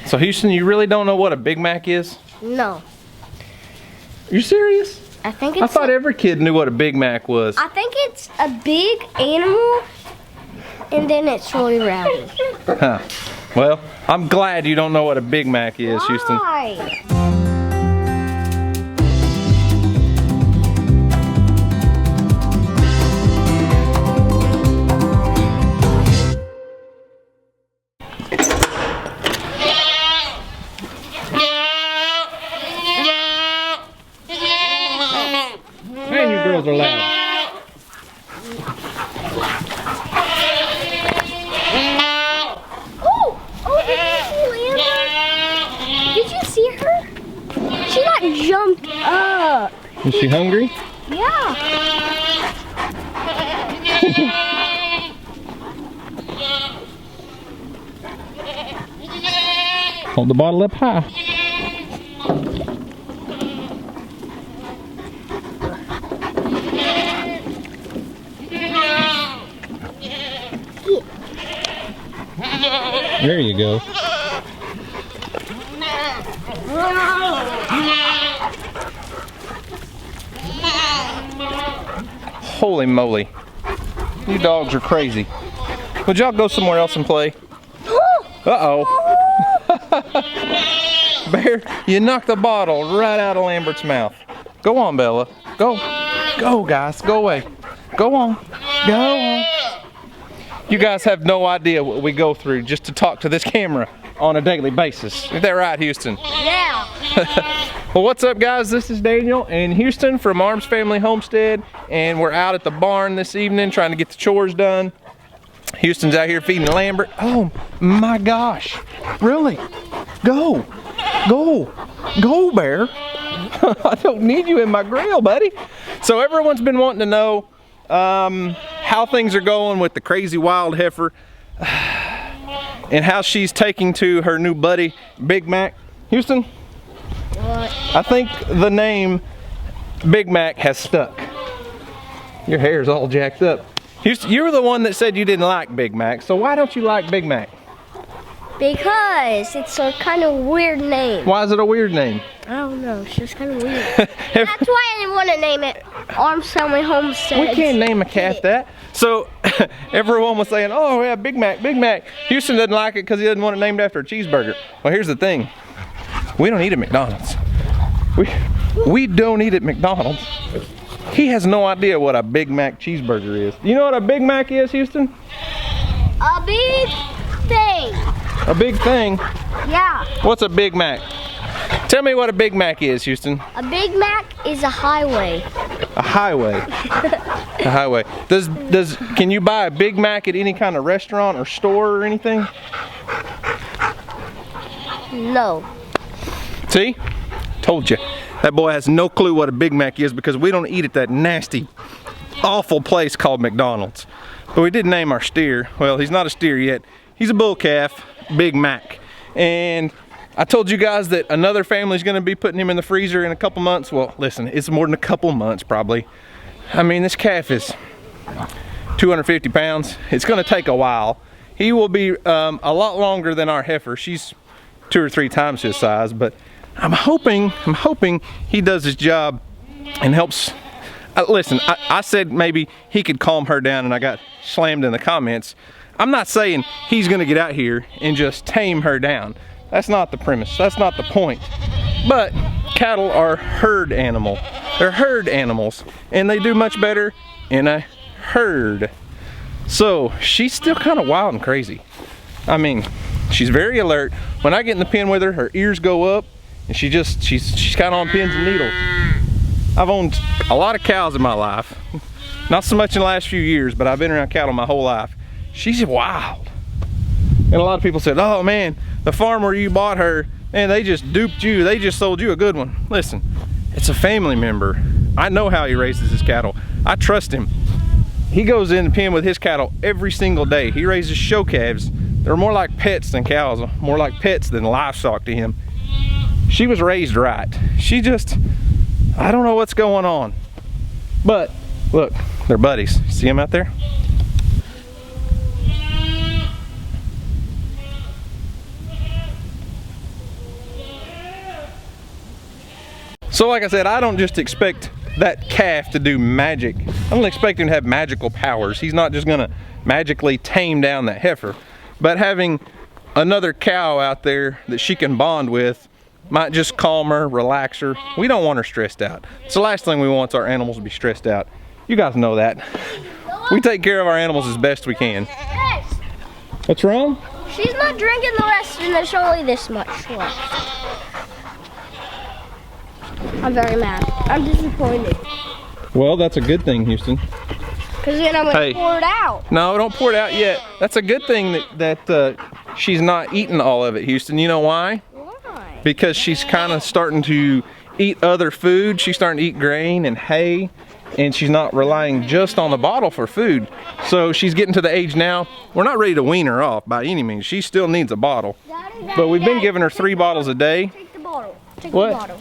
So Houston, you really don't know what a Big Mac is? No. You serious? I think it's I thought every kid knew what a Big Mac was. I think it's a big animal and then it's really rowdy. Huh. Well, I'm glad you don't know what a Big Mac is, Houston. Why? Man, you girls are loud. Did you see her? She like jumped up. Is she hungry? Yeah. Hold the bottle up high. There you go. Holy moly. You dogs are crazy. Would y'all go somewhere else and play? Uh-oh. Bear, you knocked the bottle right out of Lambert's mouth. Go on, Bella. Go. Go, guys. Go away. Go on. Go on. You guys have no idea what we go through just to talk to this camera on a daily basis. Is that right, Houston? Yeah. Well, what's up, guys? This is Daniel and Houston from Arms Family Homestead, and we're out at the barn this evening trying to get the chores done. Houston's out here feeding Lambert. Oh my gosh. Really? Go. Go. Go, Bear. I don't need you in my grill, buddy. So everyone's been wanting to know how things are going with the crazy wild heifer and how she's taking to her new buddy, Big Mac. Houston, What? I think the name Big Mac has stuck. Your hair's all jacked up. Houston, you were the one that said you didn't like Big Mac, so why don't you like Big Mac? Because it's a kind of weird name. Why is it a weird name? I don't know, it's just kind of weird. That's why I didn't want to name it Arms Family Homestead. We can't name a cat that. So everyone was saying, oh yeah, Big Mac, Big Mac. Houston doesn't like it because he doesn't want it named after a cheeseburger. Well, here's the thing. We don't eat at McDonald's. We don't eat at McDonald's. He has no idea what a Big Mac cheeseburger is. You know what a Big Mac is, Houston? A big thing. A big thing? Yeah. What's a Big Mac? Tell me what a Big Mac is, Houston. A Big Mac is a highway. A highway. A highway. Can you buy a Big Mac at any kind of restaurant or store or anything? No. See? Told you. That boy has no clue what a Big Mac is because we don't eat at that nasty, awful place called McDonald's. But we did name our steer. Well, he's not a steer yet. He's a bull calf, Big Mac. And I told you guys that another family's gonna be putting him in the freezer in a couple months. Well, listen, it's more than a couple months probably. I mean, this calf is 250 pounds. It's gonna take a while. He will be a lot longer than our heifer. She's 2 or 3 times his size, but I'm hoping he does his job and helps. Listen, I said maybe he could calm her down and I got slammed in the comments. I'm not saying he's gonna get out here and just tame her down. That's not the premise, that's not the point. But cattle are herd animal. They're herd animals and they do much better in a herd. So she's still kind of wild and crazy. I mean, she's very alert. When I get in the pen with her, her ears go up and she's kind of on pins and needles. I've owned a lot of cows in my life. Not so much in the last few years, but I've been around cattle my whole life. She's wild. And a lot of people said, oh man, the farm where you bought her, man, they just duped you. They just sold you a good one. Listen, it's a family member. I know how he raises his cattle. I trust him. He goes in the pen with his cattle every single day. He raises show calves. They're more like pets than cows, more like pets than livestock to him. She was raised right. She just, I don't know what's going on. But look, they're buddies. See them out there? So like I said, I don't just expect that calf to do magic. I don't expect him to have magical powers. He's not just gonna magically tame down that heifer. But having another cow out there that she can bond with might just calm her, relax her. We don't want her stressed out. It's the last thing we want is our animals to be stressed out. You guys know that. We take care of our animals as best we can. Yes. What's wrong? She's not drinking the rest and there's only this much left. I'm very mad. I'm disappointed. Well, that's a good thing, Houston. Because then I'm going to pour it out. No, don't pour it out yet. That's a good thing that she's not eating all of it, Houston. You know why? Why? Because she's kind of starting to eat other food. She's starting to eat grain and hay, and she's not relying just on the bottle for food. So she's getting to the age now, we're not ready to wean her off by any means. She still needs a bottle. Daddy, But we've been giving her 3 bottles a day. Take the bottle. Take What? the bottle.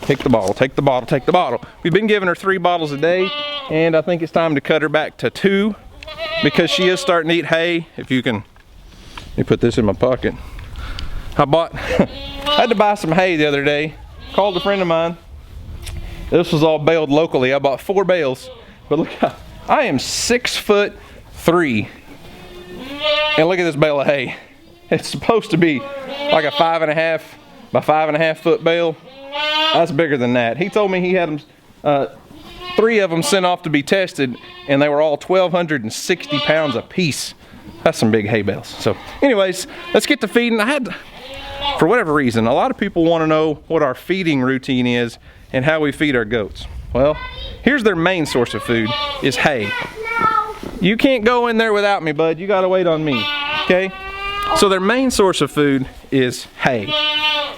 Take the bottle, take the bottle, take the bottle. We've been giving her 3 bottles a day, and I think it's time to cut her back to 2 because she is starting to eat hay. If you can, let me put this in my pocket. I had to buy some hay the other day. Called a friend of mine. This was all baled locally. I bought 4 bales, but look, I am 6'3", and look at this bale of hay. It's supposed to be like a 5.5 by 5.5 foot bale. That's bigger than that. He told me he had them, 3 of them sent off to be tested, and they were all 1,260 pounds a piece. That's some big hay bales. So anyways, let's get to feeding. For whatever reason, a lot of people want to know what our feeding routine is and how we feed our goats. Well, here's their main source of food, is hay. You can't go in there without me, bud. You gotta wait on me, okay? So their main source of food is hay.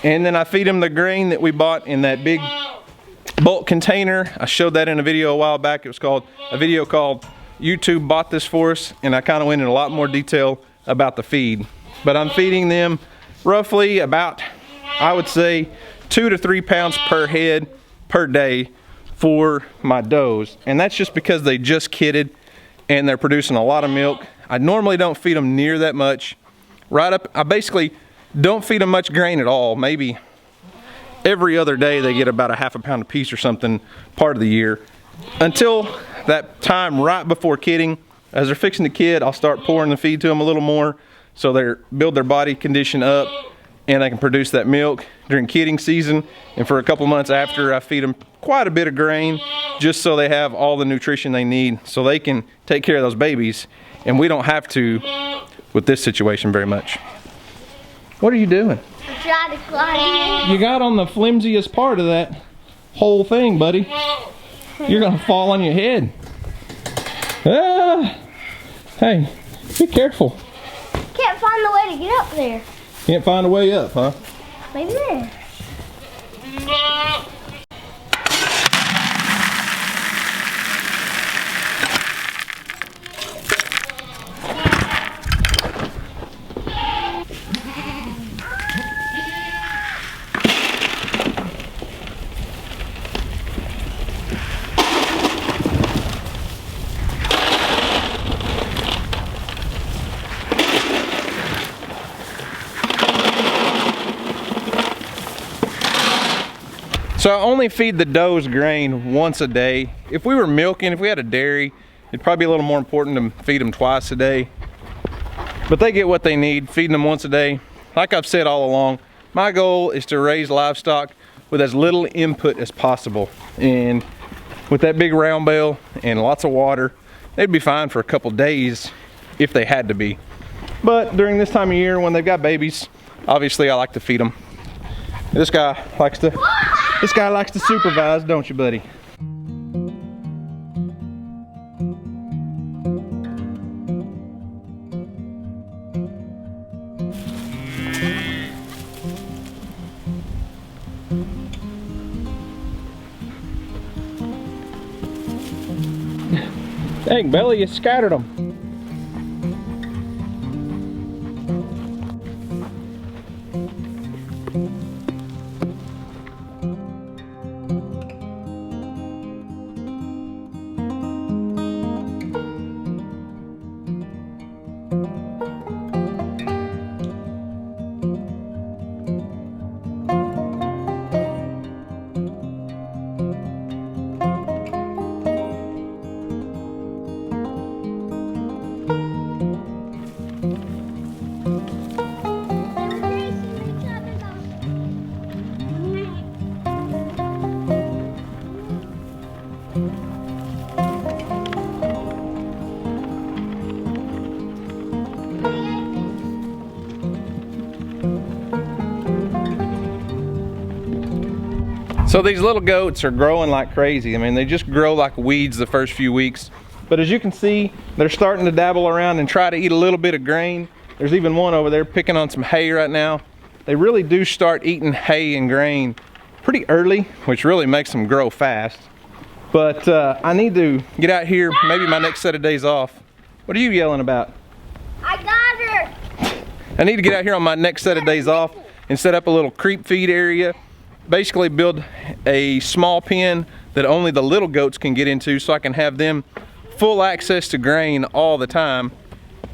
And then I feed them the grain that we bought in that big bulk container. I showed that in a video a while back. It was called, a video called YouTube Bought This For Us, and I kind of went into a lot more detail about the feed. But I'm feeding them roughly about, I would say, 2 to 3 pounds per head per day for my does. And that's just because they just kidded and they're producing a lot of milk. I normally don't feed them near that much. I basically don't feed them much grain at all. Maybe every other day they get about a half a pound a piece or something part of the year. Until that time right before kidding, as they're fixing to kid, I'll start pouring the feed to them a little more so they build their body condition up and they can produce that milk during kidding season. And for a couple months after, I feed them quite a bit of grain just so they have all the nutrition they need so they can take care of those babies, and we don't have to with this situation very much. What are you doing? I'm trying to climb. You got on the flimsiest part of that whole thing, buddy. You're gonna fall on your head. Ah! Hey, be careful. Can't find the way to get up there. Can't find a way up, huh? Maybe there. So I only feed the does grain once a day. If we were milking, if we had a dairy, it'd probably be a little more important to feed them twice a day. But they get what they need, feeding them once a day. Like I've said all along, my goal is to raise livestock with as little input as possible. And with that big round bale and lots of water, they'd be fine for a couple days if they had to be. But during this time of year when they've got babies, obviously I like to feed them. This guy likes to supervise, don't you, buddy? Dang, Belly, you scattered them. So these little goats are growing like crazy. I mean, they just grow like weeds the first few weeks. But as you can see, they're starting to dabble around and try to eat a little bit of grain. There's even one over there picking on some hay right now. They really do start eating hay and grain pretty early, which really makes them grow fast. But I need to get out here, maybe my next set of days off. What are you yelling about? I got her. I need to get out here on my next set of days off and set up a little creep feed area. Basically build a small pen that only the little goats can get into so I can have them full access to grain all the time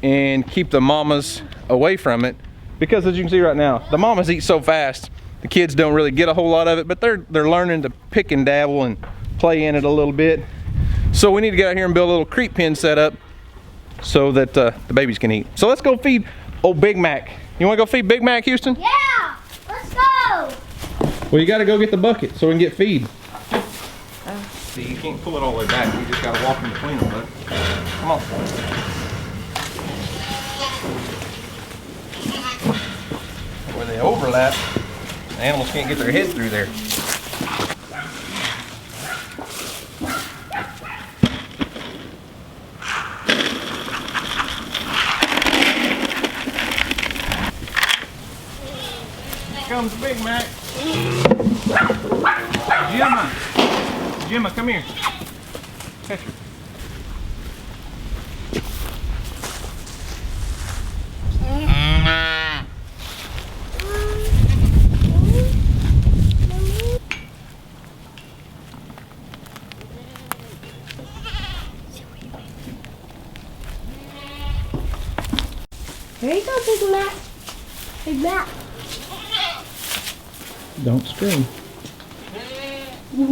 and keep the mamas away from it. Because as you can see right now, the mamas eat so fast, the kids don't really get a whole lot of it, but they're learning to pick and dabble and play in it a little bit. So we need to get out here and build a little creep pen set up so that the babies can eat. So let's go feed old Big Mac. You wanna go feed Big Mac, Houston? Yeah, let's go. Well, you gotta go get the bucket so we can get feed. See, you can't pull it all the way back. You just gotta walk in between them, bud. Come on. Where they overlap, the animals can't get their head through there. Here comes Big Mac. Gemma, come here. Catch her. Here you go, Big Mac. Big Mac. Don't scream. Big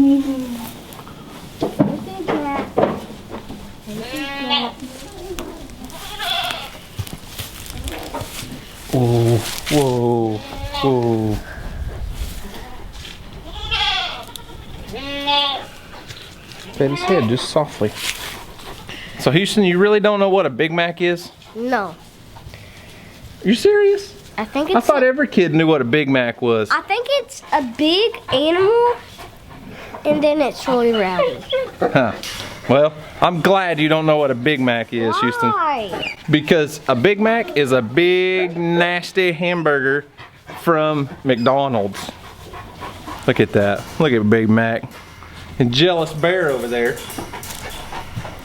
Mac. Big Mac. Whoa, whoa, whoa. Pat his head just softly. So Houston, you really don't know what a Big Mac is? No. You serious? I think it's I thought every kid knew what a Big Mac was. I think it's a big animal and then it's really rowdy. Huh. Well, I'm glad you don't know what a Big Mac is, Houston. Why? Because a Big Mac is a big, nasty hamburger from McDonald's. Look at that. Look at Big Mac. And jealous bear over there.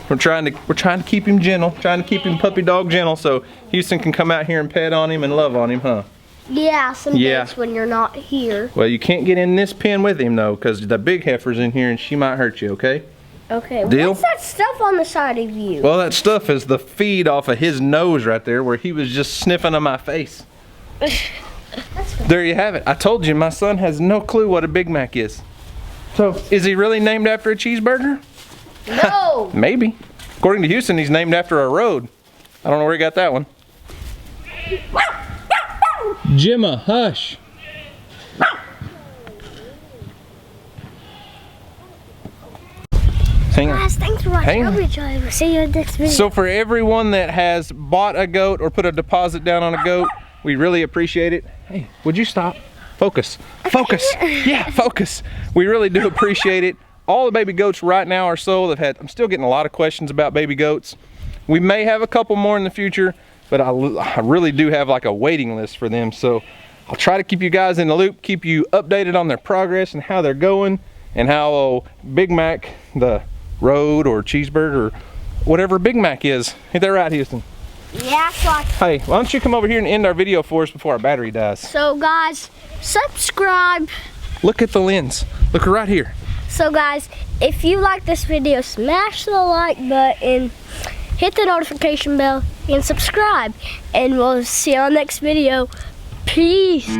We're trying to keep him gentle, trying to keep him puppy dog gentle so Houston can come out here and pet on him and love on him, huh? Yeah, some days when you're not here. Well, you can't get in this pen with him though, because the big heifer's in here and she might hurt you, okay? Okay, Deal? what's that stuff on the side of you? Well, that stuff is the feed off of his nose right there where he was just sniffing on my face. There you have it. I told you my son has no clue what a Big Mac is. So, is he really named after a cheeseburger? No! Maybe. According to Houston, he's named after a road. I don't know where he got that one. Gemma, hush. Hang on. Guys, thanks for watching. Joby. We'll see you in the next video. So for everyone that has bought a goat or put a deposit down on a goat, we really appreciate it. Hey, would you stop? Focus. Focus. Yeah, focus. We really do appreciate it. All the baby goats right now are sold. I'm still getting a lot of questions about baby goats. We may have a couple more in the future, but I really do have like a waiting list for them. So I'll try to keep you guys in the loop, keep you updated on their progress and how they're going, and how Big Mac, the road or cheeseburger, or whatever Big Mac is. Ain't that right, Houston? Yeah, it's like. Hey, why don't you come over here and end our video for us before our battery dies? So guys, subscribe. Look at the lens. Look right here. So guys, if you like this video, smash the like button, hit the notification bell, and subscribe. And we'll see you on the next video. Peace.